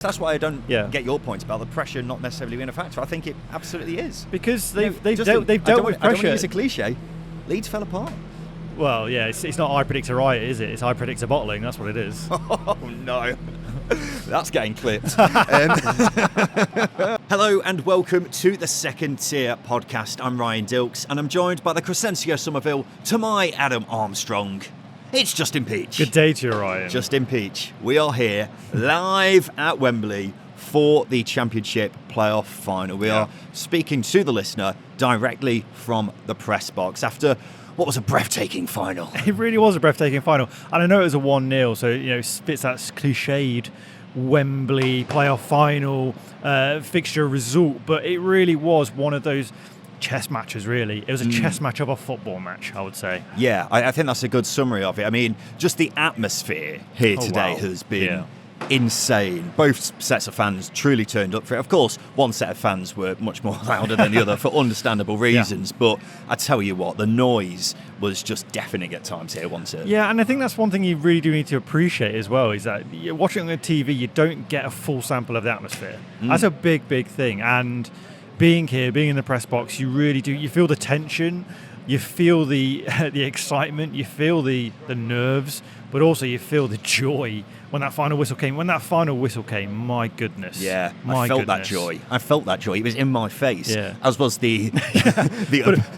That's why I don't get your point about the pressure not necessarily being a factor. I think it absolutely is. Because they've dealt with pressure. I don't want to use a cliche. Leeds fell apart. Well, yeah, it's not I predict a riot, is it? It's I predict a bottling. That's what it is. Oh, no. That's getting clipped. Hello and welcome to the Second Tier Podcast. I'm Ryan Dilks and I'm joined by the Crescencio Somerville to my Adam Armstrong. It's Justin Peach. Good day to you, Ryan. Justin Peach. We are here live at Wembley for the Championship playoff final. We are speaking to the listener directly from the press box after what was a breathtaking final. It really was a breathtaking final. And I know it was a 1-0, so it fits that cliched Wembley playoff final fixture result, but it really was one of those chess matches, really. It was a chess match of a football match, I would say. Yeah, I think that's a good summary of it. I mean, just the atmosphere here today has been insane. Both sets of fans truly turned up for it. Of course, one set of fans were much more louder than the other for understandable reasons, but I tell you what, the noise was just deafening at times here, wasn't it? Yeah, and I think that's one thing you really do need to appreciate as well, is that you're watching on the TV, you don't get a full sample of the atmosphere. That's a big, big thing. And being here, being in the press box, you really do. You feel the tension, you feel the excitement, you feel the nerves, but also you feel the joy when that final whistle came. When that final whistle came, my goodness. Yeah, I felt that joy. It was in my face, as was the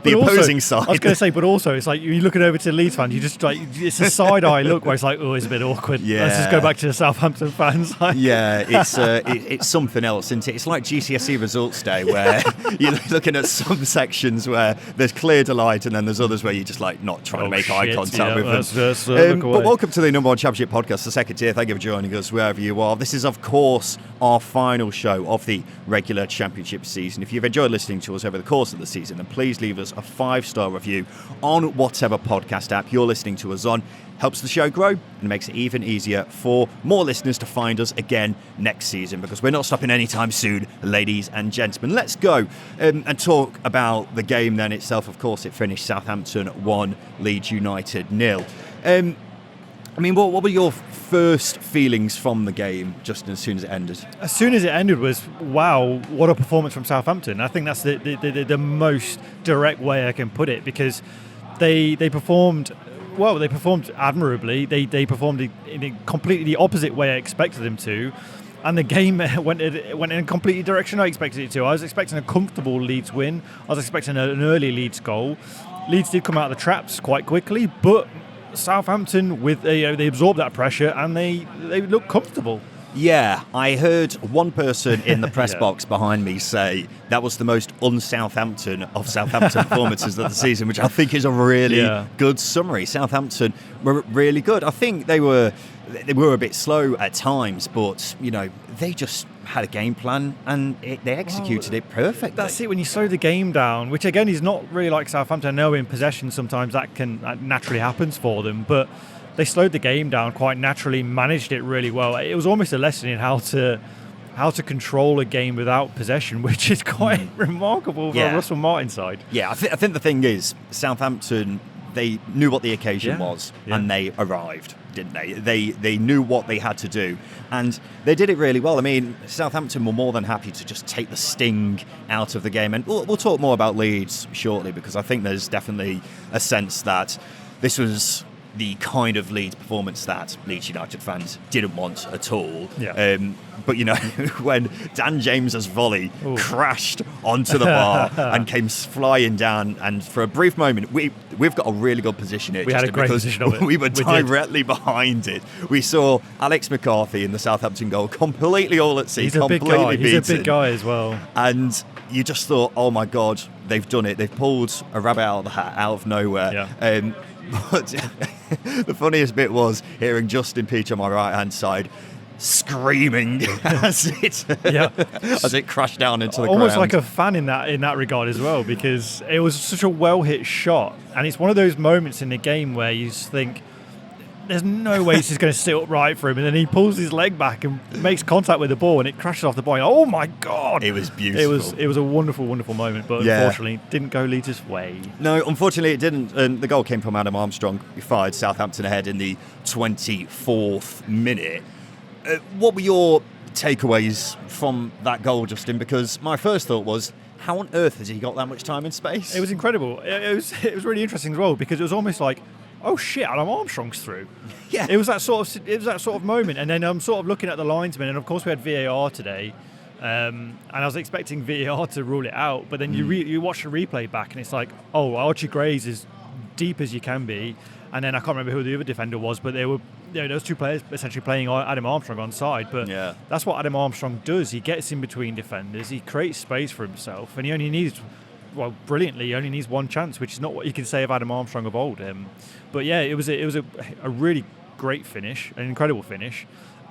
opposing side. I was going to say, but also it's like you're looking over to the Leeds fans, you just like, it's a side eye look where it's like, oh, it's a bit awkward. Yeah. Let's just go back to the Southampton fans. Yeah, it's something else, isn't it? It's like GCSE results day where you're looking at some sections where there's clear delight and then there's others where you're just like not trying to make eye contact with them. But welcome to the number one Championship podcast, the Second Tier. Thank you for joining us wherever you are. This is, of course, our final show of the regular Championship season. If you've enjoyed listening to us over the course of the season, then please leave us a 5-star review on whatever podcast app you're listening to us on. Helps the show grow and makes it even easier for more listeners to find us again next season, because we're not stopping anytime soon, ladies and gentlemen. Let's go and talk about the game then itself. Of course, it finished Southampton 1, Leeds United 0. I mean, what were your first feelings from the game just as soon as it ended? As soon as it ended was, wow, what a performance from Southampton. I think that's the most direct way I can put it, because they performed well. They performed admirably. They performed in a completely the opposite way I expected them to. And the game went in a completely direction I expected it to. I was expecting a comfortable Leeds win. I was expecting an early Leeds goal. Leeds did come out of the traps quite quickly, but Southampton, they absorbed that pressure and they looked comfortable. Yeah, I heard one person in the press box behind me say that was the most un-Southampton of Southampton performances of the season, which I think is a really good summary. Southampton were really good. I think they were a bit slow at times, but they just had a game plan and they executed it perfectly. That's it. When you slow the game down, which again is not really like Southampton. I know in possession sometimes that naturally happens for them, but they slowed the game down quite naturally, managed it really well. It was almost a lesson in how to control a game without possession, which is quite remarkable for a Russell Martin side. Yeah, I think the thing is, Southampton, they knew what the occasion was and they arrived, didn't they? They knew what they had to do and they did it really well. I mean, Southampton were more than happy to just take the sting out of the game, and we'll talk more about Leeds shortly, because I think there's definitely a sense that this was the kind of Leeds performance that Leeds United fans didn't want at all. Yeah. But when Dan James's volley crashed onto the bar and came flying down, and for a brief moment we've got a really good position here. We had a great position of it. We were directly behind it. We saw Alex McCarthy in the Southampton goal completely all at sea. He's a big guy. He's a big guy as well. And you just thought, oh my God, they've done it. They've pulled a rabbit out of the hat, out of nowhere. Yeah. But the funniest bit was hearing Justin Peach on my right-hand side screaming as it crashed down into the ground. Almost like a fan in that regard as well, because it was such a well-hit shot. And it's one of those moments in the game where you just think, there's no way this is going to sit upright for him, and then he pulls his leg back and makes contact with the ball, and it crashes off the ball. Oh my God! It was beautiful. It was a wonderful, wonderful moment, but unfortunately, didn't go Leeds' way. No, unfortunately, it didn't. And the goal came from Adam Armstrong, who fired Southampton ahead in the 24th minute. What were your takeaways from that goal, Justin, because my first thought was, how on earth has he got that much time and space? It was incredible. It was really interesting as well, because it was almost like, oh shit, Adam Armstrong's through. Yeah. It was that sort of moment, and then I'm sort of looking at the linesman, and of course we had VAR today, and I was expecting VAR to rule it out, but then you watch the replay back, and it's like, oh, Archie Gray's as deep as you can be, and then I can't remember who the other defender was, but they were, those two players essentially playing Adam Armstrong on side. But that's what Adam Armstrong does. He gets in between defenders, he creates space for himself, and he only needs, brilliantly, he only needs one chance, which is not what you can say of Adam Armstrong of old. But yeah, it was a really great finish, an incredible finish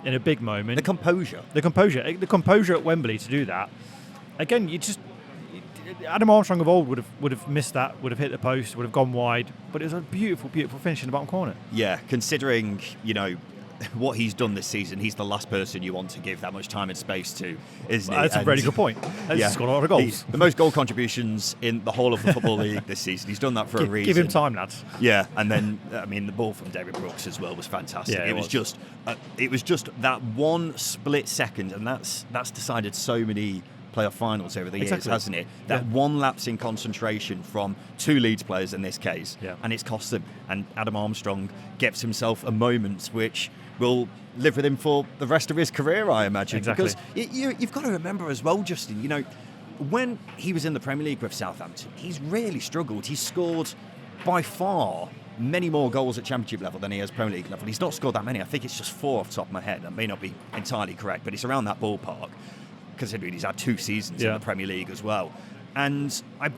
in a big moment. The composure at Wembley to do that. Again, Adam Armstrong of old would have missed that, would have hit the post, would have gone wide, but it was a beautiful finish in the bottom corner. Yeah, considering, what he's done this season, he's the last person you want to give that much time and space to, isn't he? That's a very good point. He's scored a lot of goals. The most goal contributions in the whole of the Football League this season. He's done that for a reason. Give him time, lads. Yeah, and then, the ball from David Brooks as well was fantastic. Yeah, it was just that one split second, and that's decided so many playoff finals over the years, hasn't it? That one lapse in concentration from two Leeds players in this case, and it's cost them. And Adam Armstrong gets himself a moment which will live with him for the rest of his career, I imagine. Exactly. Because you've got to remember as well, Justin, when he was in the Premier League with Southampton, he's really struggled. He's scored by far many more goals at Championship level than he has Premier League level. He's not scored that many. I think it's just 4 off the top of my head. That may not be entirely correct, but it's around that ballpark, considering he's had 2 seasons in the Premier League as well. And I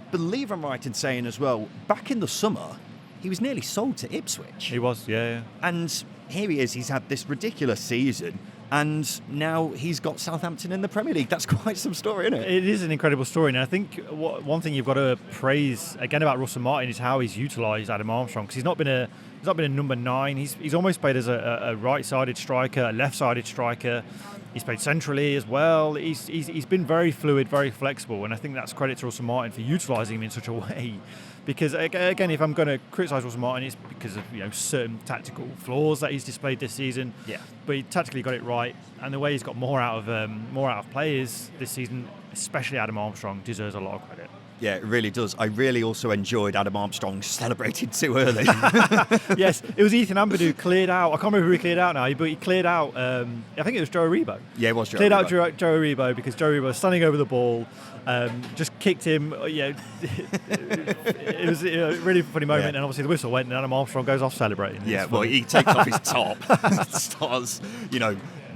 believe I'm right in saying as well, back in the summer, he was nearly sold to Ipswich. He was, yeah. And here he is, he's had this ridiculous season, and now he's got Southampton in the Premier League. That's quite some story, isn't it? It is an incredible story, and I think one thing you've got to praise again about Russell Martin is how he's utilised Adam Armstrong, because he's not been a number 9. He's almost played as a right-sided striker, a left-sided striker. He's played centrally as well. He's been very fluid, very flexible, and I think that's credit to Russell Martin for utilising him in such a way. Because again, if I'm going to criticise Russell Martin, it's because of certain tactical flaws that he's displayed this season. Yeah. But he tactically got it right, and the way he's got more out of players this season, especially Adam Armstrong, deserves a lot of credit. Yeah, it really does. I really also enjoyed Adam Armstrong celebrating too early. Yes, it was Ethan Ampadu who cleared out. I can't remember who he cleared out now, but he cleared out, I think it was Joe Aribo. Yeah, it was Joe Cleared Aribo. out Joe Aribo because Joe Aribo was standing over the ball, just kicked him. It was a really funny moment, and obviously the whistle went, and Adam Armstrong goes off celebrating. Yeah, well, he takes off his top, starts,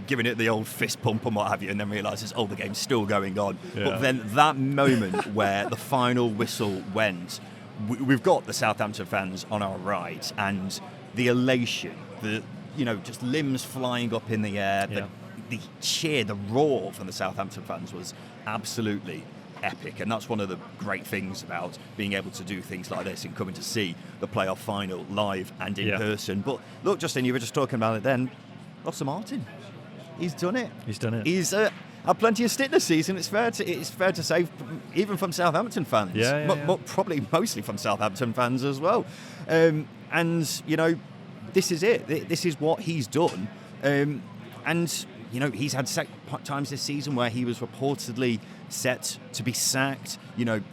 giving it the old fist pump and what have you, and then realises, the game's still going on. Yeah. But then that moment where the final whistle went, we've got the Southampton fans on our right, and the elation, just limbs flying up in the air, the cheer, the roar from the Southampton fans was absolutely epic, and that's one of the great things about being able to do things like this and coming to see the playoff final live and in person. But look, Justin, you were just talking about it then, Russell Martin. He's done it. He's had plenty of stick this season. It's fair to say, even from Southampton fans. Probably mostly from Southampton fans as well. And this is it. This is what he's done. And he's had times this season where he was reportedly set to be sacked.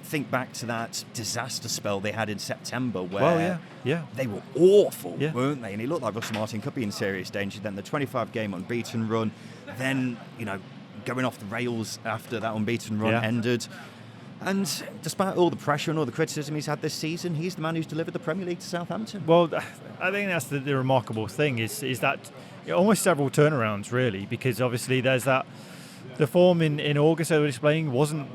Think back to that disaster spell they had in September where they were awful, weren't they? And he looked like Russell Martin could be in serious danger. Then the 25-game unbeaten run, then, going off the rails after that unbeaten run ended. And despite all the pressure and all the criticism he's had this season, he's the man who's delivered the Premier League to Southampton. Well, I think that's the remarkable thing is that almost several turnarounds, really, because obviously there's that. The form in August they were displaying wasn't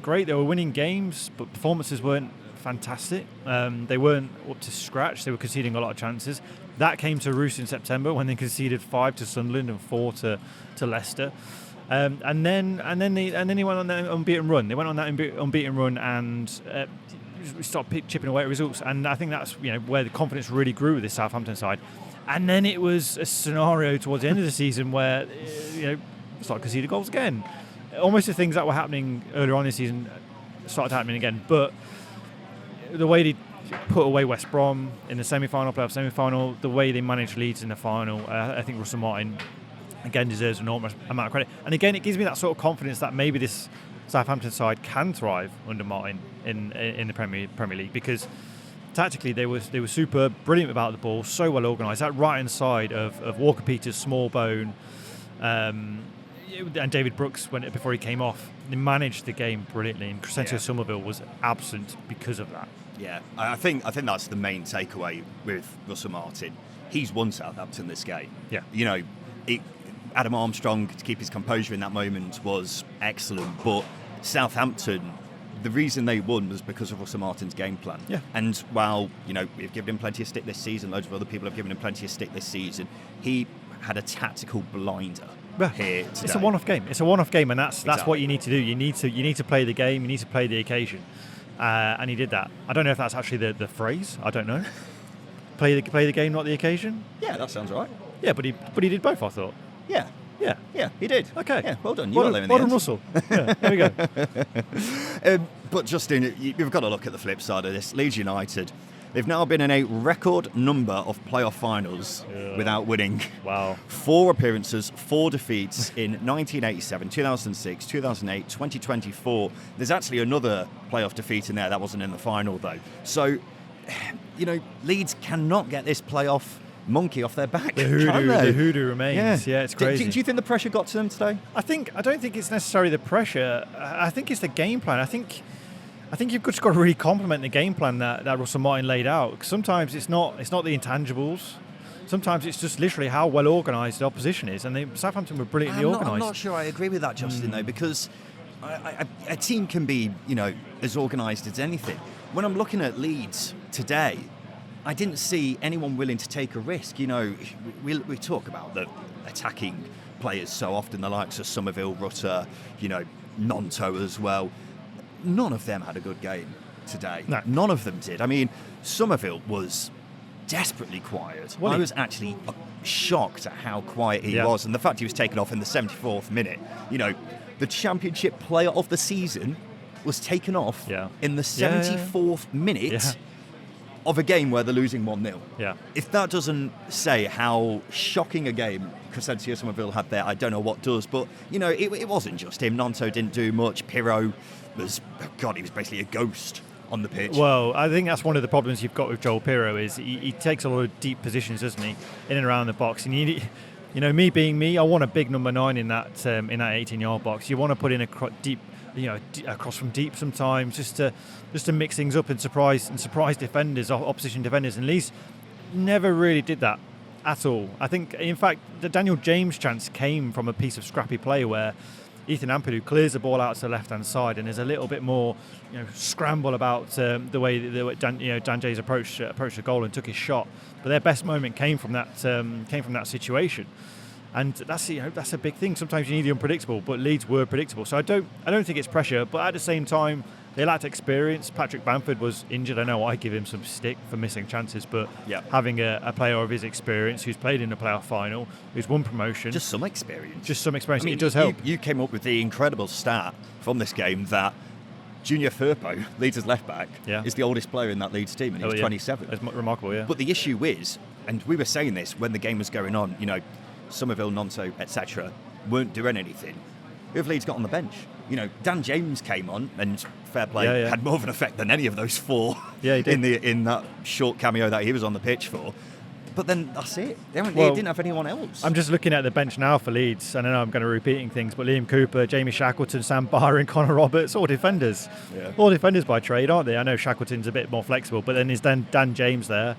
great. They were winning games, but performances weren't fantastic. They weren't up to scratch. They were conceding a lot of chances. That came to roost in September when they conceded 5 to Sunderland and 4 to Leicester. And then they went on that unbeaten run. They went on that unbeaten run and started chipping away at results. And I think that's where the confidence really grew with this Southampton side. And then it was a scenario towards the end of the season where started conceding goals again. Almost the things that were happening earlier on this season started happening again. But the way they put away West Brom in the playoff semi-final, the way they managed Leeds in the final, I think Russell Martin again, deserves an enormous amount of credit. And again, it gives me that sort of confidence that maybe this Southampton side can thrive under Martin in the Premier League, because tactically they were super brilliant about the ball, so well organised. That right hand side of Walker-Peters, Smallbone, and David Brooks, before he came off, they managed the game brilliantly, and Crescencio Somerville was absent because of that. Yeah, I think that's the main takeaway with Russell Martin. He's won Southampton this game. Yeah, Adam Armstrong, to keep his composure in that moment, was excellent, but Southampton, the reason they won was because of Russell Martin's game plan. Yeah. And while, we've given him plenty of stick this season, loads of other people have given him plenty of stick this season, he had a tactical blinder here today. It's a one-off game. And that's Exactly. what you need to do. You need to play the game. You need to play the occasion. And he did that. I don't know if that's actually the phrase. I don't know. Play the game, not the occasion. Yeah, that sounds right. Yeah, but he did both, I thought. Yeah. Yeah. Yeah, he did. Okay. Yeah, well done. You got there in the well end. done, Russell. Yeah, there we go. But Justin, you've got to look at the flip side of this. Leeds United, they've now been in a record number of playoff finals without winning. Wow. 4 appearances, 4 defeats in 1987, 2006, 2008, 2024. There's actually another playoff defeat in there. That wasn't in the final, though. So, Leeds cannot get this playoff monkey off their back. The hoodoo remains. Yeah, it's crazy. Do you think the pressure got to them today? I don't think it's necessarily the pressure. I think it's the game plan. I think you've just got to really compliment the game plan that Russell Martin laid out. Sometimes it's not the intangibles. Sometimes it's just literally how well organised the opposition is, and Southampton were brilliantly organised. I'm not sure I agree with that, Justin, though, because a team can be, as organised as anything. When I'm looking at Leeds today, I didn't see anyone willing to take a risk. We talk about the attacking players so often, the likes of Somerville, Rutter, Nonto as well. None of them had a good game today. No. None of them did. I mean, Somerville was desperately quiet. I was actually shocked at how quiet he was, and the fact he was taken off in the 74th minute. The championship player of the season was taken off in the 74th minute of a game where they're losing 1-0. Yeah. If that doesn't say how shocking a game Crescencio Somerville had there, I don't know what does. But, it wasn't just him. Nonto didn't do much. Pirro was, he was basically a ghost on the pitch. Well, I think that's one of the problems you've got with Joel Pirro is he takes a lot of deep positions, doesn't he, in and around the box. And me being me, I want a big number 9 in that 18-yard box. You want to put in a deep, across from deep sometimes, just to mix things up and surprise defenders, opposition defenders. And Leeds never really did that at all. I think, in fact, the Daniel James chance came from a piece of scrappy play where Ethan Ampadu clears the ball out to the left-hand side, and there's a little bit more, scramble about the way Dan Jays approached the goal and took his shot. But their best moment came from that situation. And that's a big thing. Sometimes you need the unpredictable, but Leeds were predictable. So I don't think it's pressure, but at the same time, they lacked experience. Patrick Bamford was injured. I know I give him some stick for missing chances, but having a player of his experience who's played in a playoff final, who's won promotion, just some experience. It does help. You came up with the incredible stat from this game that Junior Firpo, Leeds' left back, is the oldest player in that Leeds team, and he was 27. That's remarkable, yeah. But the issue is, and we were saying this when the game was going on, Somerville, Nonto, etc., weren't doing anything. Who have Leeds got on the bench? Dan James came on, and fair play, had more of an effect than any of those 4 he did. in that short cameo that he was on the pitch for. But then that's it. They didn't have anyone else. I'm just looking at the bench now for Leeds. I know I'm going to repeating things, but Liam Cooper, Jamie Shackleton, Sam Byron, Connor Roberts, all defenders. Yeah. All defenders by trade, aren't they? I know Shackleton's a bit more flexible, but then there's Dan James there,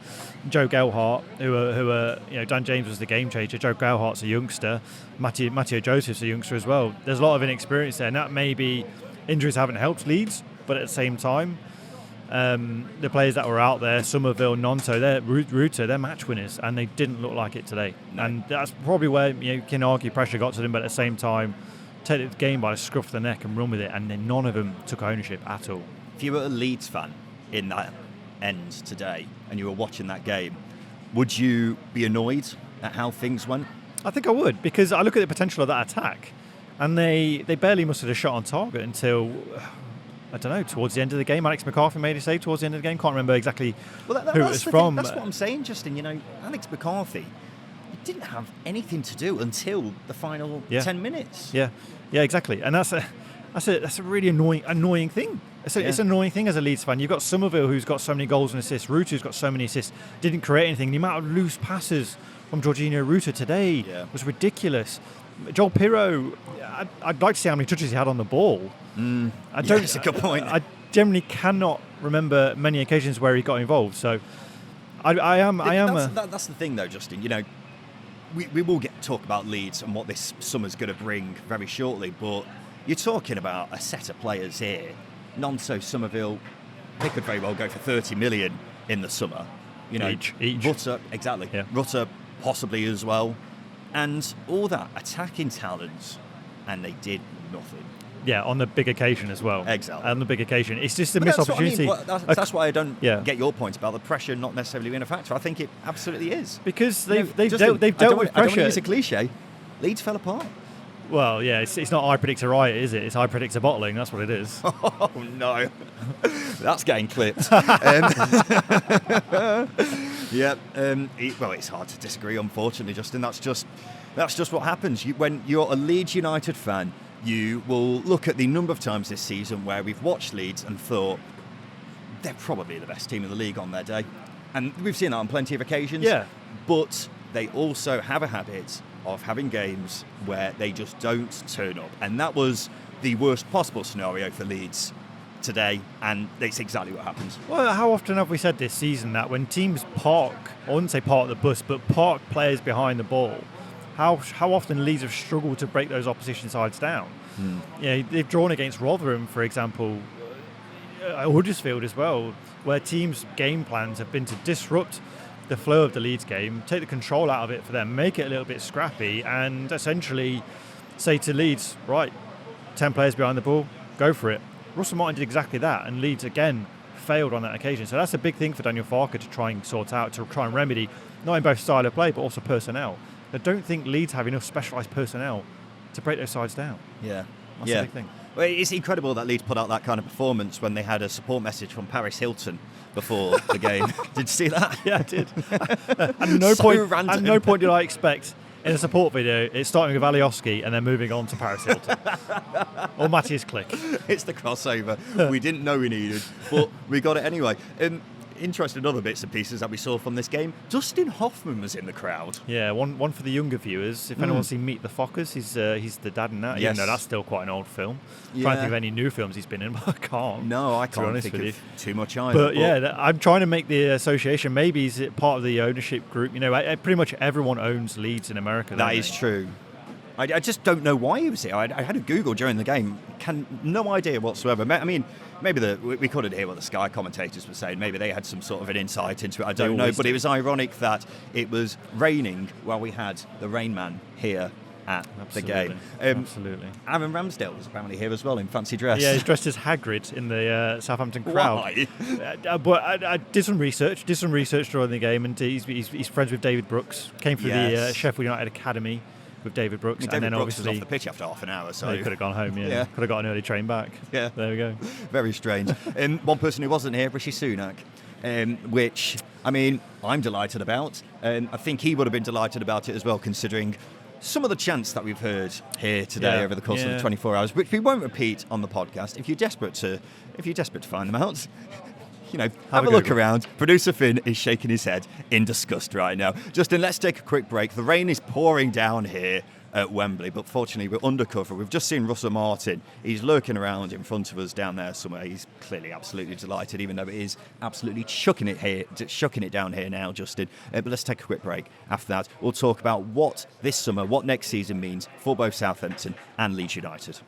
Joe Gelhardt, who are Dan James was the game changer. Joe Gelhardt's a youngster. Matteo Joseph's a youngster as well. There's a lot of inexperience there, and that maybe injuries haven't helped Leeds, but at the same time, the players that were out there, Somerville, Nonto, Rutter, they're match winners, and they didn't look like it today. No. And that's probably where you can argue pressure got to them, but at the same time, take the game by the scruff of the neck and run with it, and then none of them took ownership at all. If you were a Leeds fan in that end today, and you were watching that game, would you be annoyed at how things went? I think I would, because I look at the potential of that attack, and they barely mustered a shot on target until, I don't know, towards the end of the game. Alex McCarthy made a save towards the end of the game. Can't remember exactly who it was from. That's what I'm saying, Justin. Alex McCarthy, didn't have anything to do until the final 10 minutes. Yeah, exactly. And that's a really annoying thing. It's an annoying thing as a Leeds fan. You've got Somerville, who's got so many goals and assists. Ruta, who's got so many assists, didn't create anything. The amount of loose passes from Jorginho Ruta today was ridiculous. Joel Pirro, I'd like to see how many touches he had on the ball. That's a good point. I generally cannot remember many occasions where he got involved. So That's the thing, though, Justin. You know, we will talk about Leeds and what this summer's going to bring very shortly, but you're talking about a set of players here. Nonso, Somerville, they could very well go for 30 million in the summer. You know, each. Rutter, exactly. Yeah. Rutter possibly as well, and all that attacking talents, and they did nothing. Yeah, on the big occasion as well. Exactly. On the big occasion. It's just a missed opportunity. That's why I don't get your point about the pressure not necessarily being a factor. I think it absolutely is. Because they've dealt with pressure. I don't want to use a cliche. Leeds fell apart. Well, yeah, it's not I predict a riot, is it? It's I predict a bottling. That's what it is. Oh, no. That's getting clipped. Well, it's hard to disagree, unfortunately, Justin. That's just what happens. When you're a Leeds United fan, you will look at the number of times this season where we've watched Leeds and thought they're probably the best team in the league on their day. And we've seen that on plenty of occasions. Yeah. But they also have a habit of having games where they just don't turn up. And that was the worst possible scenario for Leeds today, and it's exactly what happens. Well, how often have we said this season that when teams I wouldn't say park the bus, but park players behind the ball, how often Leeds have struggled to break those opposition sides down? Yeah, they've drawn against Rotherham, for example, Huddersfield as well, where teams' game plans have been to disrupt the flow of the Leeds game, take the control out of it for them, make it a little bit scrappy, and essentially say to Leeds, right, 10 players behind the ball, go for it. Russell Martin did exactly that, and Leeds again failed on that occasion. So that's a big thing for Daniel Farke to try and sort out, to try and remedy, not in both style of play, but also personnel. I don't think Leeds have enough specialised personnel to break those sides down. Yeah. That's a big thing. Well, it's incredible that Leeds put out that kind of performance when they had a support message from Paris Hilton before the game. Did you see that? Yeah, I did. At no point did I expect in a support video it's starting with Alioski and then moving on to Paris Hilton. Or Matthias Klick. It's the crossover we didn't know we needed, but we got it anyway. Interesting other bits and pieces that we saw from this game. Dustin Hoffman was in the crowd. Yeah, one for the younger viewers. If anyone's seen Meet the Fockers, he's the dad in that. Yes. Even though that's still quite an old film. Yeah. Trying to think of any new films he's been in, but I can't. No, I can't think of too much either. But yeah, I'm trying to make the association. Maybe he's part of the ownership group. You know, pretty much everyone owns Leeds in America. That is true. I just don't know why he was here. I had a Google during the game. No idea whatsoever. I mean, maybe we couldn't hear what the Sky commentators were saying. Maybe they had some sort of an insight into it. I don't know. But it was ironic that it was raining while we had the Rain Man here at the game. Absolutely. Aaron Ramsdale was apparently here as well in fancy dress. Yeah, he's dressed as Hagrid in the Southampton crowd. Why? But I did some research during the game, and he's friends with David Brooks. Came through the Sheffield United Academy with David Brooks. David Brooks obviously was off the pitch after half an hour, so he could have gone home. Yeah. Could have got an early train back. Yeah, there we go. Very strange. One person who wasn't here, Rishi Sunak, which I mean I'm delighted about. I think he would have been delighted about it as well, considering some of the chants that we've heard here today over the course of the 24 hours, which we won't repeat on the podcast. If you're desperate to find them out, you know, have a look around. Producer Finn is shaking his head in disgust right now. Justin, let's take a quick break. The rain is pouring down here at Wembley, but fortunately we're undercover. We've just seen Russell Martin. He's lurking around in front of us down there somewhere. He's clearly absolutely delighted, even though it is absolutely chucking it down here now, Justin. But let's take a quick break. After that, we'll talk about what this summer, what next season means for both Southampton and Leeds United.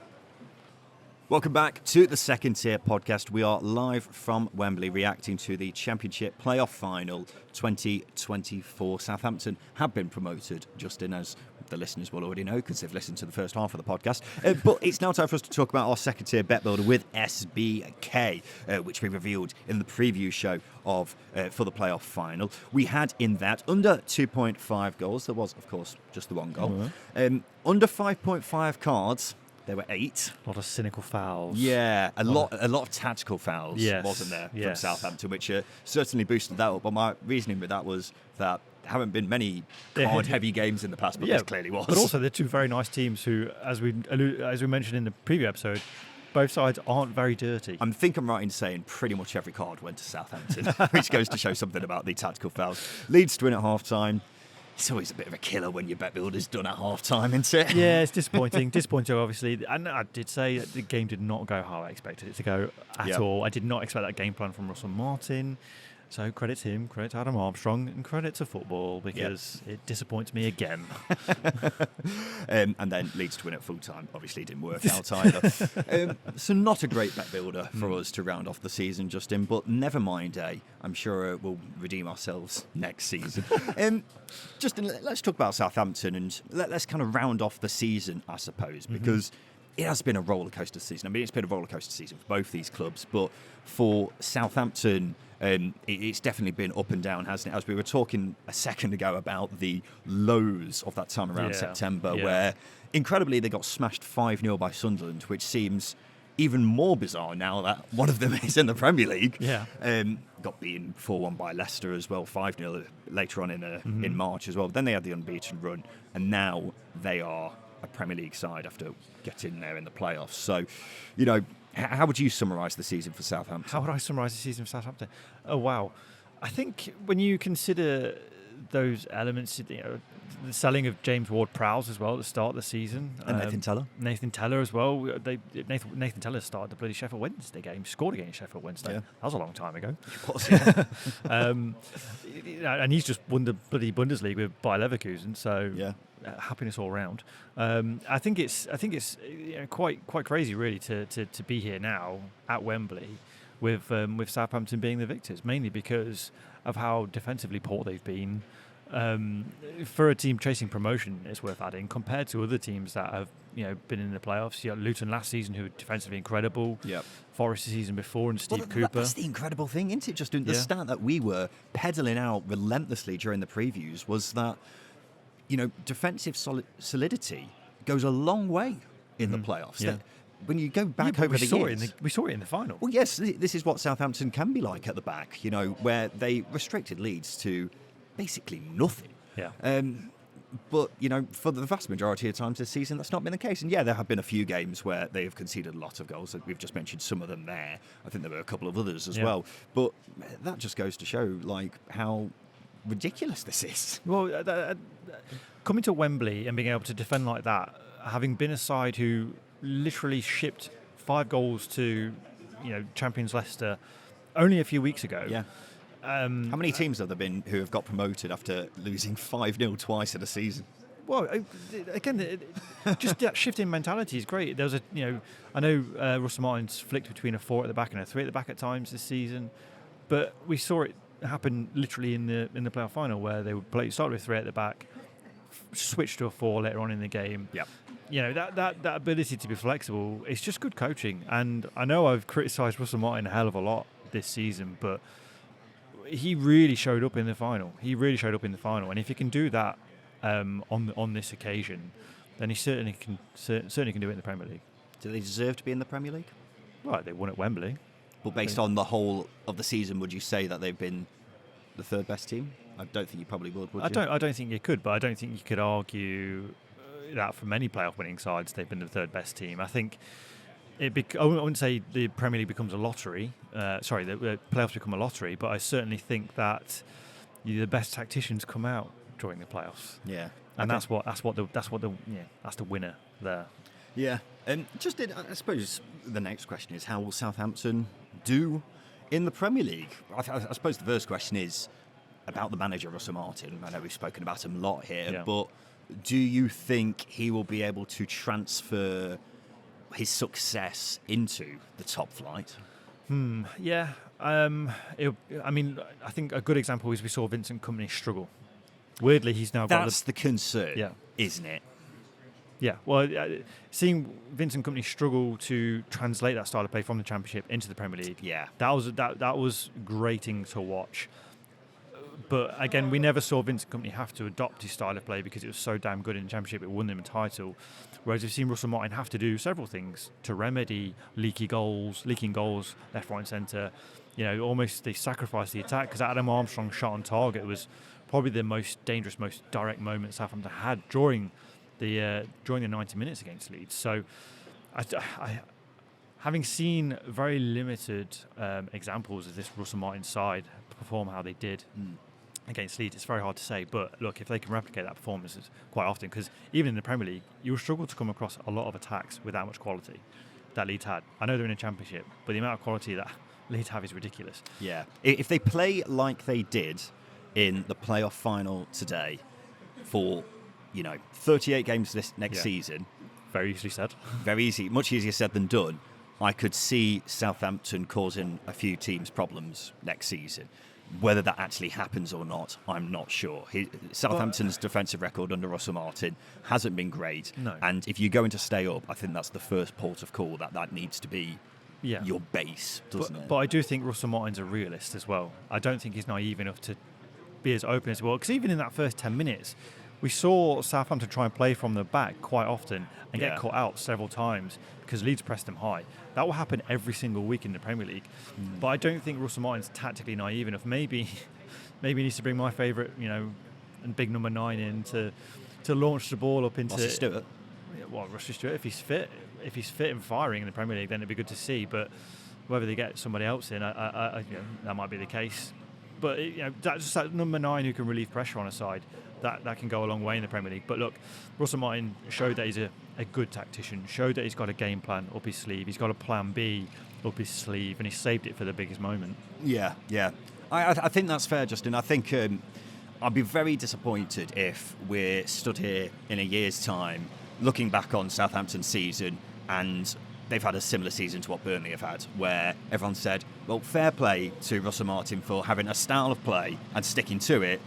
Welcome back to the Second Tier podcast. We are live from Wembley reacting to the Championship Playoff Final 2024. Southampton have been promoted, Justin, as the listeners will already know because they've listened to the first half of the podcast. But it's now time for us to talk about our Second Tier bet builder with SBK, which we revealed in the preview show for the playoff final. We had in that under 2.5 goals. There was, of course, just the one goal. Under 5.5 cards. There were 8. A lot of cynical fouls. Yeah, a lot of tactical fouls, wasn't there, from Southampton, which certainly boosted that up. But my reasoning with that was that haven't been many card-heavy games in the past, but this clearly was. But also, they're two very nice teams who, as we mentioned in the preview episode, both sides aren't very dirty. I think I'm right in saying pretty much every card went to Southampton, which goes to show something about the tactical fouls. Leeds to win at half-time. It's always a bit of a killer when your bet builder's done at half-time, isn't it? Yeah, it's disappointing. Disappointing, obviously. And I did say that the game did not go how I expected it to go at all. I did not expect that game plan from Russell Martin. So credit to him, credit to Adam Armstrong, and credit to football, because it disappoints me again. And then Leeds to win at full time obviously didn't work out either. So not a great bet builder for us to round off the season, Justin, but never mind, I'm sure we'll redeem ourselves next season. Justin, let's talk about Southampton, and let's kind of round off the season, I suppose, because it has been a rollercoaster season. I mean, it's been a rollercoaster season for both these clubs, but for Southampton, it's definitely been up and down, hasn't it? As we were talking a second ago about the lows of that time around September, where incredibly they got smashed 5-0 by Sunderland, which seems even more bizarre now that one of them is in the Premier League. Got beaten 4-1 by Leicester as well, 5-0 later on in March as well. But then they had the unbeaten run, and now they are a Premier League side after getting there in the playoffs. So, how would you summarise the season for Southampton? How would I summarise the season for Southampton? Oh, wow. I think when you consider those elements, the selling of James Ward-Prowse as well at the start of the season. And Nathan Tella as well. Nathan Tella started the bloody Sheffield Wednesday game, scored against Sheffield Wednesday. That was a long time ago. And he's just won the bloody Bundesliga with Bayer Leverkusen, so happiness all round. I think it's quite crazy really to be here now at Wembley with Southampton being the victors, mainly because of how defensively poor they've been. For a team chasing promotion, it's worth adding, compared to other teams that have been in the playoffs. Luton last season, who were defensively incredible. Forest the season before, and Steve Cooper. That's the incredible thing, isn't it? Just the stat that we were peddling out relentlessly during the previews was that defensive solidity goes a long way in the playoffs. When you go back over the years, we saw it in the final. Well, yes, this is what Southampton can be like at the back. Where they restricted Leeds to basically nothing. But, for the vast majority of times this season, that's not been the case. And there have been a few games where they have conceded a lot of goals. We've just mentioned some of them there. I think there were a couple of others as well. But that just goes to show, how ridiculous this is. Well, coming to Wembley and being able to defend like that, having been a side who literally shipped 5 goals to, champions Leicester only a few weeks ago. How many teams have there been who have got promoted after losing 5-0 twice in a season? Well, again, just that shift in mentality is great. There was I know Russell Martin's flicked between a 4 at the back and a 3 at the back at times this season, but we saw it happen literally in the playoff final, where they would start with 3 at the back, switch to a 4 later on in the game. That ability to be flexible, it's just good coaching. And I know I've criticised Russell Martin a hell of a lot this season, but he really showed up in the final. And if he can do that on this occasion, then he certainly can do it in the Premier League. Do they deserve to be in the Premier League? Right, they won at Wembley. But based on the whole of the season, would you say that they've been the third best team? I don't think you probably would you? I don't think you could, but I don't think you could argue that for many playoff winning sides they've been the third best team. I think I wouldn't say the Premier League becomes a lottery. The playoffs become a lottery, but I certainly think that the best tacticians come out during the playoffs. And that's the winner there. And I suppose the next question is, how will Southampton do in the Premier League? I suppose the first question is about the manager, Russell Martin. I know we've spoken about him a lot here, but do you think he will be able to transfer his success into the top flight? I think a good example is we saw Vincent Kompany struggle. Weirdly, he's now got... That's the concern, isn't it? Yeah, well, seeing Vincent Kompany struggle to translate that style of play from the Championship into the Premier League, that was grating to watch. But again, we never saw Vincent Kompany have to adopt his style of play because it was so damn good in the Championship. It won them a title. Whereas we've seen Russell Martin have to do several things to remedy leaking goals, left, right, and centre. Almost they sacrificed the attack, because Adam Armstrong's shot on target was probably the most dangerous, most direct moment Southampton had during the 90 minutes against Leeds. So, having seen very limited examples of this Russell Martin side perform how they did against Leeds, it's very hard to say. But look, if they can replicate that performance quite often, because even in the Premier League, you'll struggle to come across a lot of attacks with that much quality that Leeds had. I know they're in a championship, but the amount of quality that Leeds have is ridiculous. Yeah. If they play like they did in the playoff final today for, 38 games this next season. Very easily said. Very easy. Much easier said than done. I could see Southampton causing a few teams problems next season. Whether that actually happens or not, I'm not sure. Southampton's defensive record under Russell Martin hasn't been great. No. And if you're going to stay up, I think that's the first port of call that needs to be your base, doesn't it? But I do think Russell Martin's a realist as well. I don't think he's naive enough to be as open as well. Because even in that first 10 minutes, we saw Southampton try and play from the back quite often and get caught out several times because Leeds pressed them high. That will happen every single week in the Premier League. But I don't think Russell Martin's tactically naive enough. Maybe he needs to bring my favourite, and big number 9 in to launch the ball up into... Rusty Stewart. Well, Rusty Stewart, if he's fit and firing in the Premier League, then it'd be good to see. But whether they get somebody else in, that might be the case. But that's just that number 9 who can relieve pressure on a side. That can go a long way in the Premier League. But look, Russell Martin showed that he's a good tactician, showed that he's got a game plan up his sleeve, he's got a plan B up his sleeve, and he saved it for the biggest moment. Yeah. I think that's fair, Justin. I think I'd be very disappointed if we're stood here in a year's time looking back on Southampton's season and they've had a similar season to what Burnley have had, where everyone said, well, fair play to Russell Martin for having a style of play and sticking to it,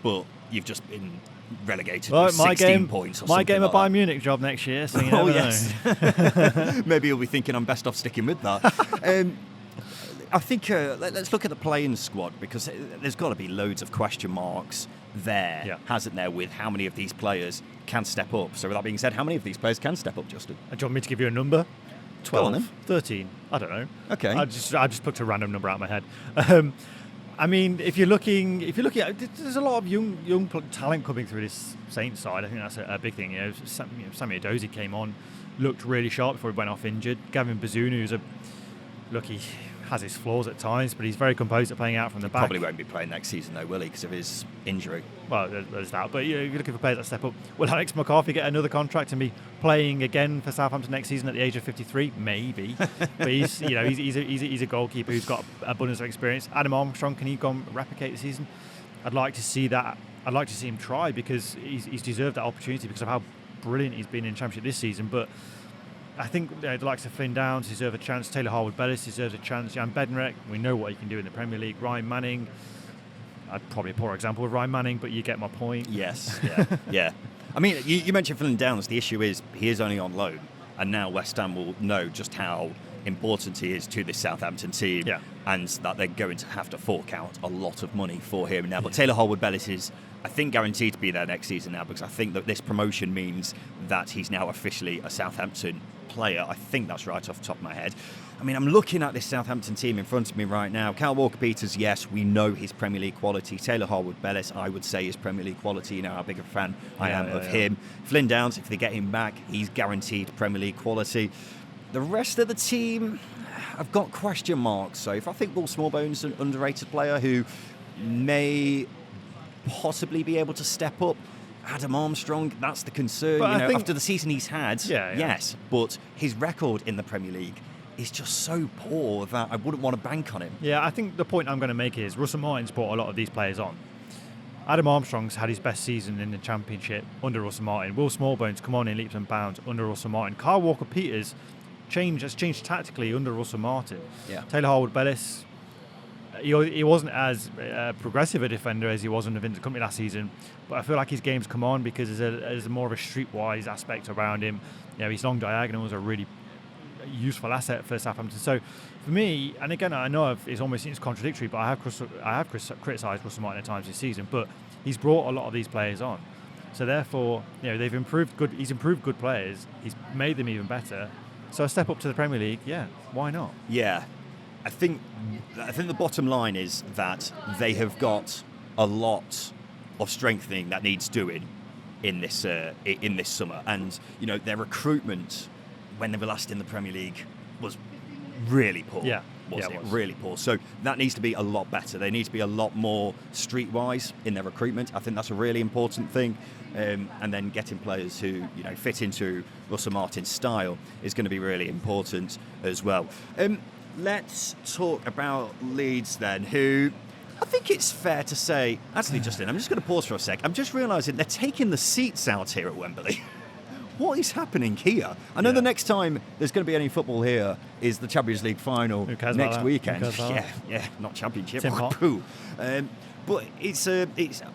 but you've just been relegated with 16 points or something. My game like of Bayern Munich job next year, so you never know. Maybe you'll be thinking I'm best off sticking with that. I think let's look at the playing squad, because there's got to be loads of question marks there, hasn't there, with how many of these players can step up. So with that being said, how many of these players can step up, Justin? Do you want me to give you a number? 12, 13, I don't know. Okay. I just plucked a random number out of my head. I mean, if you're looking at, there's a lot of young talent coming through this Saints side. I think that's a big thing. Sammy Edozie came on, looked really sharp before he went off injured. Gavin Bazunu, he has his flaws at times, but he's very composed at playing out from the back. Probably won't be playing next season though, will he, because of his injury? Well, there's that. But if you're looking for players that step up, will Alex McCarthy get another contract and be playing again for Southampton next season at the age of 53? Maybe. But he's a goalkeeper who's got abundance of experience. Adam Armstrong, can he go and replicate the season? I'd like to see that. I'd like to see him try, because he's deserved that opportunity because of how brilliant he's been in the Championship this season. But I think the likes of Flynn Downs deserve a chance. Taylor Harwood-Bellis deserves a chance. Jan Bednarek, we know what he can do in the Premier League. Ryan Manning, probably a poor example of Ryan Manning, but you get my point. Yes, yeah. I mean, you mentioned Flynn Downs. The issue is he is only on loan, and now West Ham will know just how important he is to this Southampton team, and that they're going to have to fork out a lot of money for him now. But Taylor Harwood-Bellis is, I think, guaranteed to be there next season now, because I think that this promotion means that he's now officially a Southampton player. I think that's right off the top of my head. I mean, I'm looking at this Southampton team in front of me right now. Kyle Walker-Peters, yes, we know his Premier League quality. Taylor Harwood-Bellis, I would say, is Premier League quality. You know how big a fan I am of him. Flynn Downs, if they get him back, he's guaranteed Premier League quality. The rest of the team, I've got question marks. So if I think Will Smallbone's an underrated player who may possibly be able to step up. Adam Armstrong, that's the concern. After the season he's had, yes, but his record in the Premier League is just so poor that I wouldn't want to bank on him. Yeah, I think the point I'm going to make is Russell Martin's brought a lot of these players on. Adam Armstrong's had his best season in the Championship under Russell Martin. Will Smallbone's come on in leaps and bounds under Russell Martin. Kyle Walker-Peters has changed tactically under Russell Martin. Yeah. Taylor Harwood-Bellis, he wasn't as progressive a defender as he was under Vincent Kompany last season, but I feel like his game's come on because there's more of a streetwise aspect around him. His long diagonals are really useful asset for Southampton. So for me, and again, I know it almost seems contradictory, but I have criticised Russell Martin at times this season, but he's brought a lot of these players on. So therefore, they've improved good. He's improved good players. He's made them even better. So a step up to the Premier League, why not? Yeah, I think the bottom line is that they have got a lot of strengthening that needs doing in this summer. And their recruitment when they were last in the Premier League was really poor. Yeah. Wasn't it? Really poor. So that needs to be a lot better. They need to be a lot more streetwise in their recruitment. I think that's a really important thing. And then getting players who fit into Russell Martin's style is going to be really important as well. Let's talk about Leeds then, who I think it's fair to say... Actually, Justin, I'm just going to pause for a sec. I'm just realising they're taking the seats out here at Wembley. What is happening here? I know the next time there's going to be any football here is the Champions League final next weekend. Yeah, not Championship. But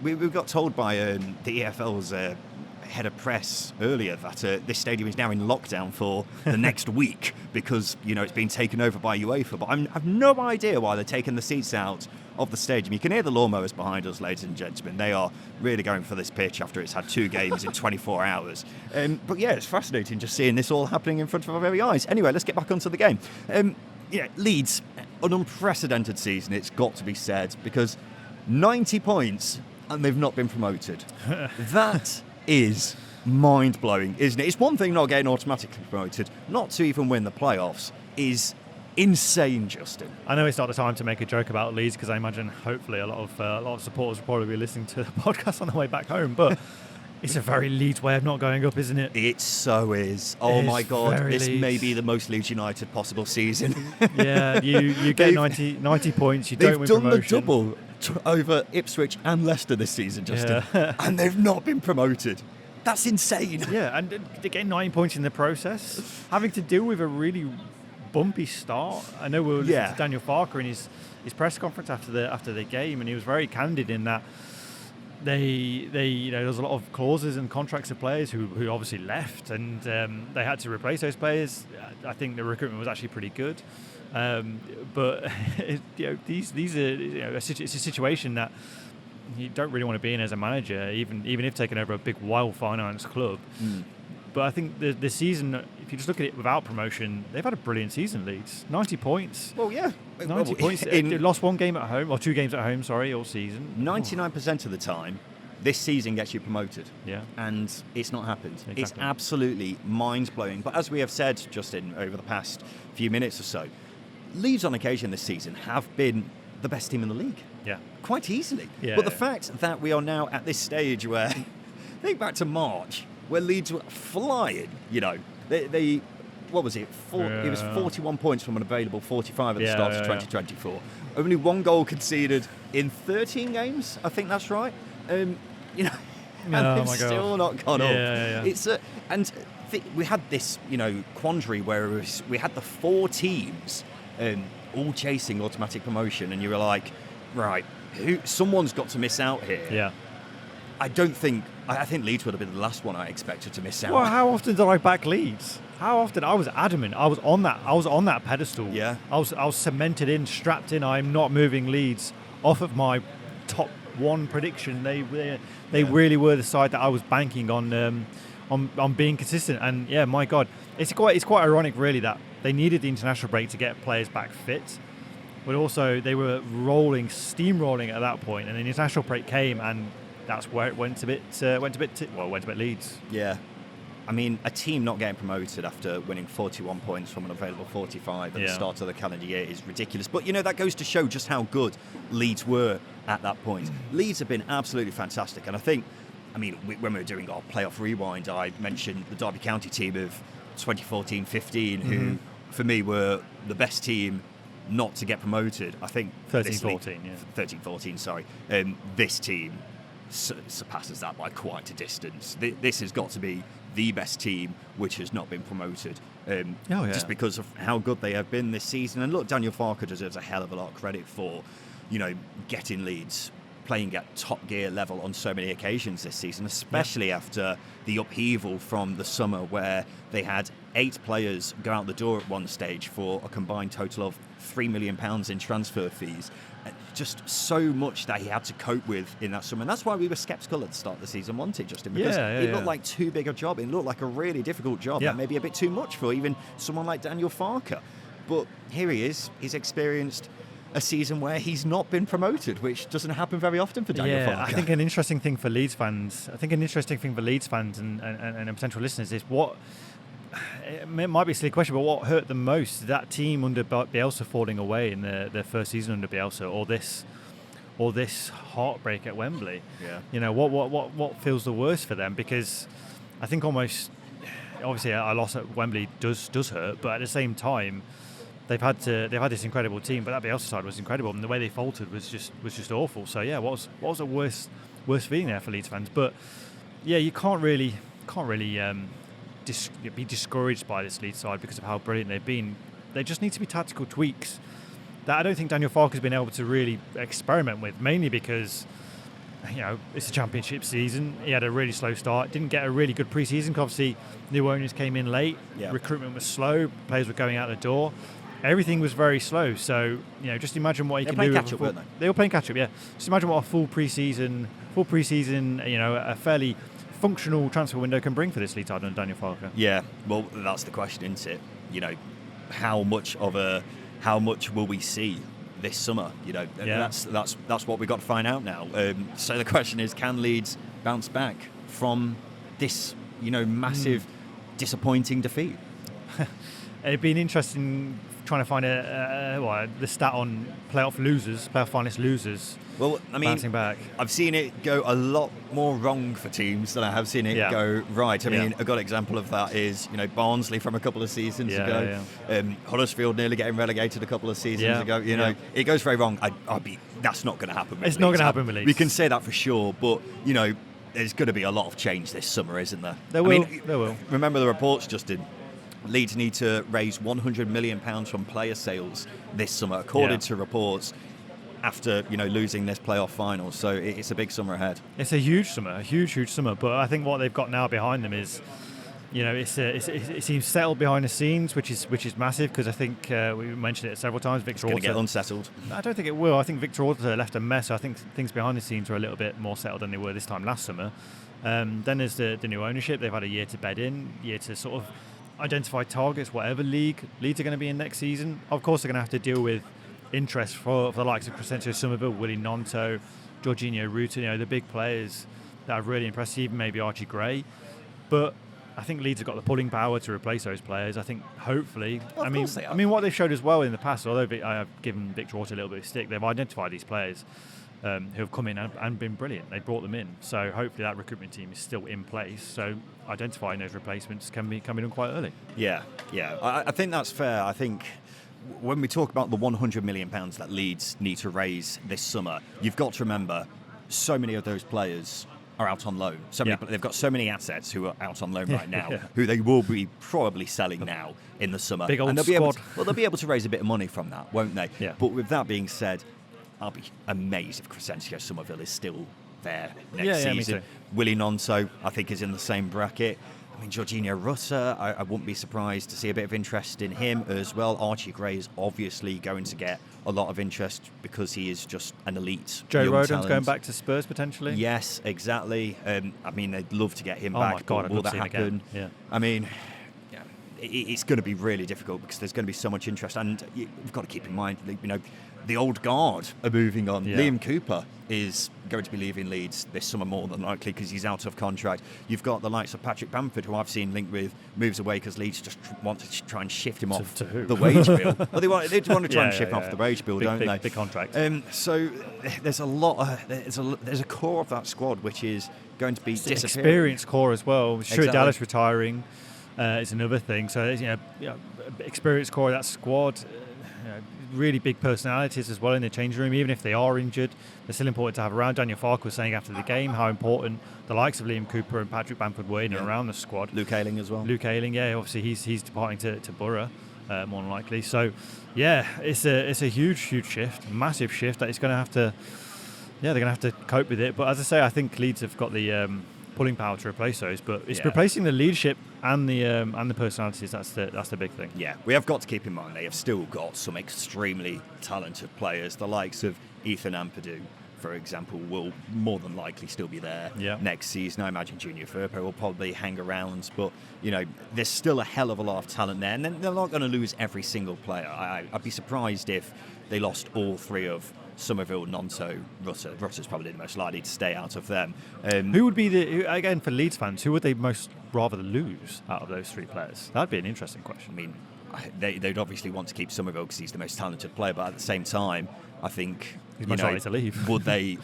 we got told by the EFL's head of press earlier that this stadium is now in lockdown for the next week because it's been taken over by UEFA. But I have no idea why they're taking the seats out of the stadium. You can hear the lawnmowers behind us, ladies and gentlemen. They are really going for this pitch after it's had 2 games in 24 hours. But yeah, it's fascinating just seeing this all happening in front of our very eyes. Anyway, let's get back onto the game. Leeds, an unprecedented season, it's got to be said, because 90 points and they've not been promoted. That is mind-blowing, isn't it? It's one thing not getting automatically promoted, not to even win the playoffs is insane, Justin. I know it's not the time to make a joke about Leeds because I imagine hopefully a lot of supporters will probably be listening to the podcast on the way back home, but it's a very Leeds way of not going up, isn't it? It so is. Oh my God, this may be the most Leeds United possible season. Yeah, you get 90 points, you don't win promotion. They've done the double over Ipswich and Leicester this season, Justin, and they've not been promoted. That's insane. Yeah, and they're getting 9 points in the process, having to deal with a really bumpy start. I know we were listening to Daniel Farker in his press conference after the game, and he was very candid in that they there was a lot of clauses and contracts of players who obviously left, and they had to replace those players. I think the recruitment was actually pretty good, but these are it's a situation that you don't really want to be in as a manager, even if taking over a big, well-financed club. But I think the season, if you just look at it without promotion, they've had a brilliant season, Leeds. 90 points. Well, yeah. 90 points. They lost 1 game at home, or 2 games at home, all season. 99% of the time, this season gets you promoted. Yeah. And it's not happened. Exactly. It's absolutely mind-blowing. But as we have said, Justin, over the past few minutes or so, Leeds on occasion this season have been the best team in the league. Yeah. Quite easily. Yeah, but the fact that we are now at this stage where, think back to March, where Leeds were flying, they what was it? It was 41 points from an available 45 at the start of 2024. Only 1 goal conceded in 13 games, I think that's right. And they've still not gone up. It's we had this, quandary where we had the 4 teams all chasing automatic promotion, and you were like, right, someone's got to miss out here. Yeah. I think Leeds would have been the last one I expected to miss out. Well, how often did I back Leeds? How often? I was adamant. I was on that pedestal. Yeah. I was cemented in, strapped in. I'm not moving Leeds off of my top 1 prediction. They really were the side that I was banking on being consistent. And yeah, my God, it's quite ironic really that they needed the international break to get players back fit. But also they were steamrolling at that point, and the international break came, and that's where it went a bit Leeds. Yeah. I mean, a team not getting promoted after winning 41 points from an available 45 at the start of the calendar year is ridiculous. But, that goes to show just how good Leeds were at that point. Leeds have been absolutely fantastic. And I think, when we were doing our playoff rewind, I mentioned the Derby County team of 2014-15, who, for me, were the best team not to get promoted. I think 13-14, sorry. This team surpasses that by quite a distance. This has got to be the best team which has not been promoted, just because of how good they have been this season. And look, Daniel Farker deserves a hell of a lot of credit for, getting Leeds playing at top gear level on so many occasions this season, especially after the upheaval from the summer where they had 8 players go out the door at one stage for a combined total of £3 million in transfer fees. Just so much that he had to cope with in that summer. And that's why we were sceptical at the start of the season, wasn't it, Justin? Because it looked like too big a job. It looked like a really difficult job. And maybe a bit too much for even someone like Daniel Farker. But here he is. He's experienced a season where he's not been promoted, which doesn't happen very often for Daniel Farke. I think an interesting thing for Leeds fans, and potential listeners is what, it might be a silly question, but what hurt them most? That team under Bielsa falling away in their first season under Bielsa, or this heartbreak at Wembley? Yeah. What feels the worst for them? Because I think obviously a loss at Wembley does hurt, but at the same time, they've had this incredible team, but that Bielsa side was incredible, and the way they faltered was just awful. So yeah, what was the worst feeling there for Leeds fans? But yeah, you can't really be discouraged by this Leeds side because of how brilliant they've been. There just need to be tactical tweaks that I don't think Daniel Farke has been able to really experiment with, mainly because it's a championship season. He had a really slow start, didn't get a really good pre-season because obviously new owners came in late, recruitment was slow, players were going out the door, everything was very slow. So just imagine what he can do. Catch up, weren't they? They were playing catch up, yeah. Just imagine what a full pre-season, a fairly functional transfer window can bring for this Leeds side under Daniel Farke. Yeah, well, that's the question, isn't it? How much will we see this summer? That's what we've got to find out now. So the question is, can Leeds bounce back from this massive disappointing defeat? It'd been interesting trying to find the stat on playoff finalist losers. Well, I mean, bouncing back. I've seen it go a lot more wrong for teams than I have seen it go right. I mean, a good example of that is Barnsley from a couple of seasons ago. Huddersfield nearly getting relegated a couple of seasons ago. It goes very wrong. That's not going to happen. It's not going to happen with Leeds. We can say that for sure, but there's going to be a lot of change this summer, isn't there? There will. Remember the reports, Justin. Leeds need to raise £100 million from player sales this summer, according to reports, after losing this playoff final. So it's a big summer ahead. It's a huge summer. But I think what they've got now behind them is, it seems settled behind the scenes, which is massive, because I think we mentioned it several times. Victor Orta going to get unsettled. I don't think it will. I think Victor Orta left a mess. I think things behind the scenes are a little bit more settled than they were this time last summer. Then there's the new ownership. They've had a year to bed in, year to sort of identify targets, whatever league Leeds are going to be in next season. Of course, they're going to have to deal with interest for the likes of Crescencio Somerville, Willie Nonto, Jorginho Ruta, the big players that have really impressed, even maybe Archie Gray. But I think Leeds have got the pulling power to replace those players. I think hopefully, I mean what they've showed as well in the past, although I have given Victor Orta a little bit of stick, they've identified these players who have come in and been brilliant. They brought them in, so hopefully that recruitment team is still in place. So identifying those replacements can be done quite early. Yeah. I think that's fair. I think when we talk about the £100 million that Leeds need to raise this summer, you've got to remember so many of those players are out on loan. They've got so many assets who are out on loan right now, who they will be probably selling now in the summer. Big old squad. They'll be able to raise a bit of money from that, won't they? Yeah. But with that being said, I'll be amazed if Crescencio Somerville is still there next season. Me too. Willie Nonso, I think, is in the same bracket. I mean, Jorginho Ruta, I wouldn't be surprised to see a bit of interest in him as well. Archie Gray is obviously going to get a lot of interest because he is just an elite Joe young Rodon's talent. going back to Spurs potentially. Yes, exactly. I mean, they'd love to get him back. back. My God, but will that happen? Again. Yeah. I mean, it's going to be really difficult because there's going to be so much interest, and you've got to keep in mind, the old guard are moving on. Yeah. Liam Cooper is going to be leaving Leeds this summer more than likely because he's out of contract. You've got the likes of Patrick Bamford, who I've seen linked with moves away because Leeds just want to try and shift him off the wage bill. Well, they want to try and shift him off the wage bill, don't they? Big contract. So there's a lot. There's a core of that squad which is going to be disappearing. Experienced core as well. Sure, Exactly. Dallas retiring is another thing. So experienced core of that squad. Really big personalities as well in the changing room. Even if they are injured, they're still important to have around. Daniel Farke was saying after the game how important the likes of Liam Cooper and Patrick Bamford were in and around the squad. Luke Ayling as well. Obviously he's departing to Borough, more than likely. So it's a huge shift, massive shift that it's going to have to. Yeah, they're going to have to cope with it. But as I say, I think Leeds have got the pulling power to replace those. But it's replacing the leadership and the personalities. That's the big thing. Yeah, we have got to keep in mind they have still got some extremely talented players. The likes of Ethan Ampadu, for example, will more than likely still be there next season. I imagine Junior Firpo will probably hang around, but there's still a hell of a lot of talent there, and then they're not going to lose every single player. I'd be surprised if they lost all three of Somerville, Nonto, Rutter. Rutter's probably the most likely to stay out of them. Who would be again, for Leeds fans, who would they most rather lose out of those three players? That'd be an interesting question. I mean, they'd obviously want to keep Somerville because he's the most talented player, but at the same time, I think he's most likely to leave. would they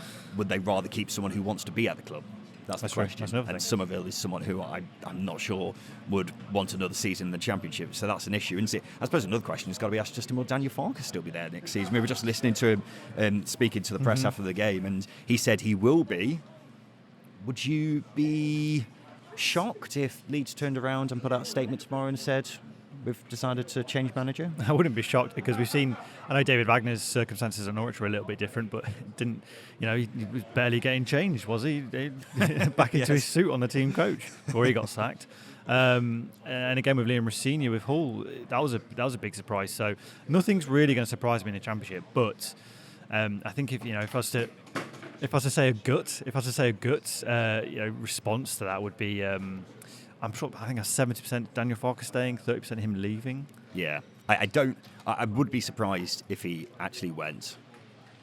rather keep someone who wants to be at the club? That's the question. That's and Somerville is someone who I'm not sure would want another season in the Championship, so that's an issue, isn't it? I suppose another question has got to be asked, Justin, will Daniel Farke still be there next season? We were just listening to him speaking to the press after the game, and he said he will be. Would you be shocked if Leeds turned around and put out a statement tomorrow and said, we've decided to change manager? I wouldn't be shocked, because we've seen, I know David Wagner's circumstances at Norwich were a little bit different, but he was barely getting changed, was he? Back into his suit on the team coach before he got sacked. And again with Liam Rossini, with Hull, that was a big surprise. So nothing's really going to surprise me in the Championship, but I think if I was to say a gut response to that would be, I think a 70% Daniel Farke staying, 30% him leaving. Yeah, I would be surprised if he actually went,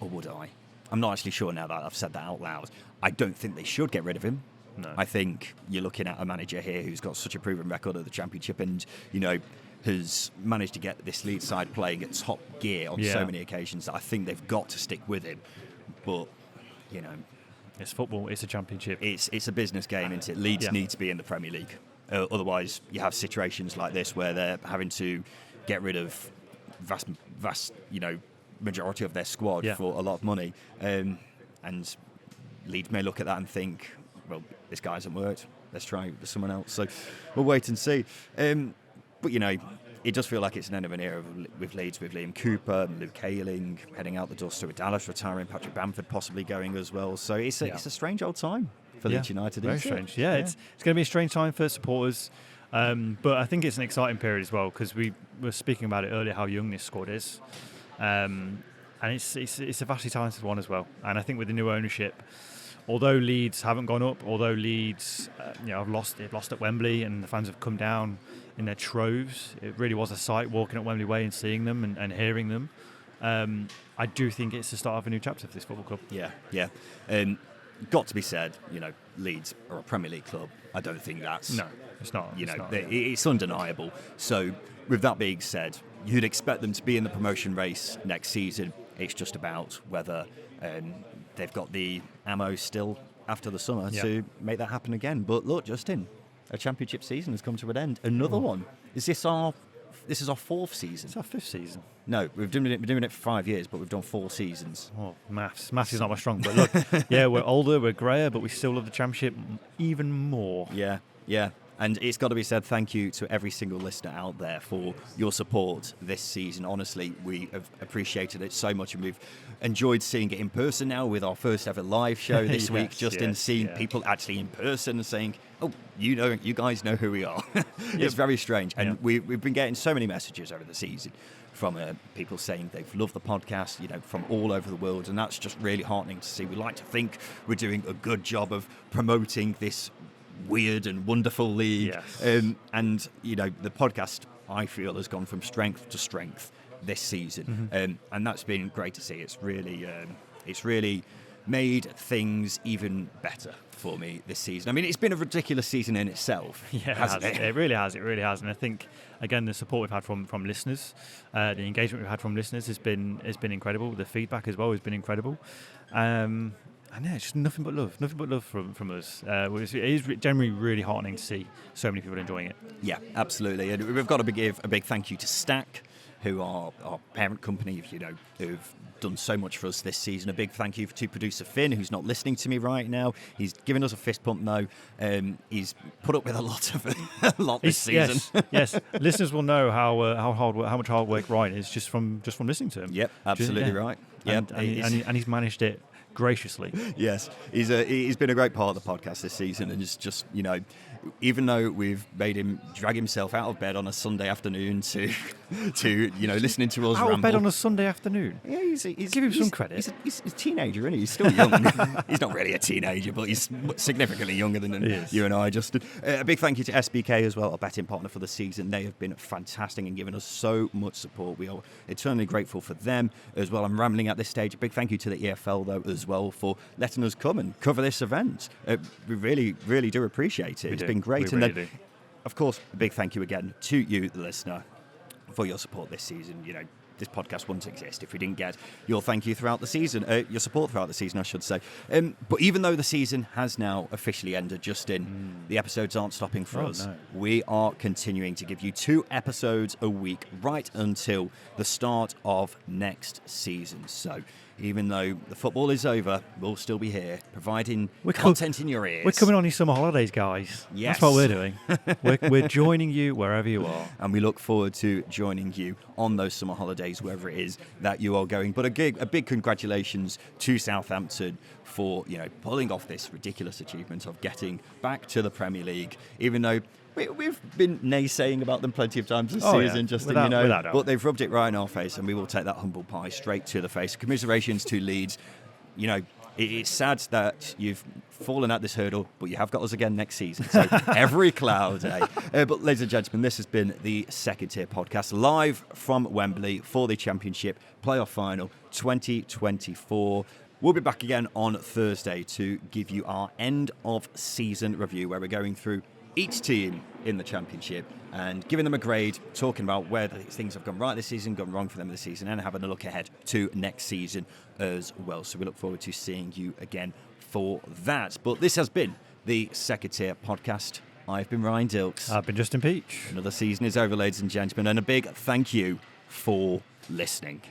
or would I? I'm not actually sure now that I've said that out loud. I don't think they should get rid of him. No. I think you're looking at a manager here who's got such a proven record at the Championship, and has managed to get this Leeds side playing at top gear on so many occasions that I think they've got to stick with him. But it's football. It's a Championship. It's a business game, isn't it? Leeds need to be in the Premier League. Otherwise, you have situations like this where they're having to get rid of vast, majority of their squad for a lot of money. And Leeds may look at that and think, well, this guy hasn't worked. Let's try with someone else. So we'll wait and see. But it does feel like it's an end of an era with Leeds, with Liam Cooper, Luke Ayling heading out the door, Stuart Dallas retiring, Patrick Bamford possibly going as well. So it's a strange old time for Leeds United. Very strange. Yeah, it's going to be a strange time for supporters. But I think it's an exciting period as well, because we were speaking about it earlier, how young this squad is. And it's a vastly talented one as well. And I think with the new ownership, although Leeds haven't gone up, although Leeds they've lost at Wembley and the fans have come down in their troves, it really was a sight walking up Wembley Way and seeing them and hearing them. I do think it's the start of a new chapter for this football club. Yeah. Got to be said, Leeds are a Premier League club. I don't think that's... No, it's not. It's undeniable. So with that being said, you'd expect them to be in the promotion race next season. It's just about whether they've got the ammo still after the summer to make that happen again. But look, Justin, a Championship season has come to an end. Another one. This is our fourth season. It's our fifth season. No, we've been doing it for 5 years, but we've done 4 seasons. Oh, maths is not my strong. But look, we're older, we're greyer, but we still love the Championship even more. Yeah. And it's got to be said, thank you to every single listener out there for your support this season. Honestly, we have appreciated it so much, and we've enjoyed seeing it in person now with our first ever live show this week. Seeing people actually in person and saying, oh, you guys know who we are. It's very strange. And we've been getting so many messages over the season from people saying they've loved the podcast, from all over the world. And that's just really heartening to see. We like to think we're doing a good job of promoting this weird and wonderful league. The podcast, I feel, has gone from strength to strength this season, and that's been great to see. It's really made things even better for me this season. I mean, it's been a ridiculous season in itself. Hasn't it? It really has. And I think, again, the support we've had from listeners, the engagement we've had from listeners has been incredible. The feedback as well has been incredible. And it's just nothing but love from us. It is generally really heartening to see so many people enjoying it. Yeah, absolutely. And we've got to give a big thank you to Stack, who are our parent company, who've done so much for us this season. A big thank you to producer Finn, who's not listening to me right now. He's given us a fist pump now. He's put up with a lot this season. Yes. Listeners will know how much hard work Ryan is just from listening to him. Yep, absolutely right. And he's managed it graciously. Yes, he's been a great part of the podcast this season, and it's just even though we've made him drag himself out of bed on a Sunday afternoon to listening to us out ramble. of bed on a Sunday afternoon. Yeah, give him some credit. He's a teenager, isn't he? He's still young. He's not really a teenager, but he's significantly younger than you and I, Justin. A big thank you to SBK as well, our betting partner for the season. They have been fantastic and given us so much support. We are eternally grateful for them as well. I'm rambling at this stage. A big thank you to the EFL, though, as well, for letting us come and cover this event. We really, really do appreciate it. It's been great. We really do. Of course, a big thank you again to you, the listener, for your support this season. This podcast wouldn't exist if we didn't get your thank you throughout the season, your support throughout the season, I should say. But even though the season has now officially ended, Justin, the episodes aren't stopping for us. No. We are continuing to give you 2 episodes a week right until the start of next season. So even though the football is over, we'll still be here providing content in your ears. We're coming on your summer holidays, guys. Yes. That's what we're doing. we're joining you wherever you are. And we look forward to joining you on those summer holidays, wherever it is that you are going. But a big congratulations to Southampton for pulling off this ridiculous achievement of getting back to the Premier League, even though we've been naysaying about them plenty of times this season, Justin, without doubt. But they've rubbed it right in our face, and we will take that humble pie straight to the face. Commiserations to Leeds. It's sad that you've fallen at this hurdle, but you have got us again next season. So every cloud, eh? But ladies and gentlemen, this has been the Second Tier Podcast, live from Wembley for the Championship Playoff Final 2024. We'll be back again on Thursday to give you our end of season review, where we're going through each team in the Championship and giving them a grade, talking about where things have gone right this season, gone wrong for them this season, and having a look ahead to next season as well. So we look forward to seeing you again for that. But this has been the Second Tier Podcast. I've been Ryan Dilks. I've been Justin Peach. Another season is over, ladies and gentlemen, and a big thank you for listening.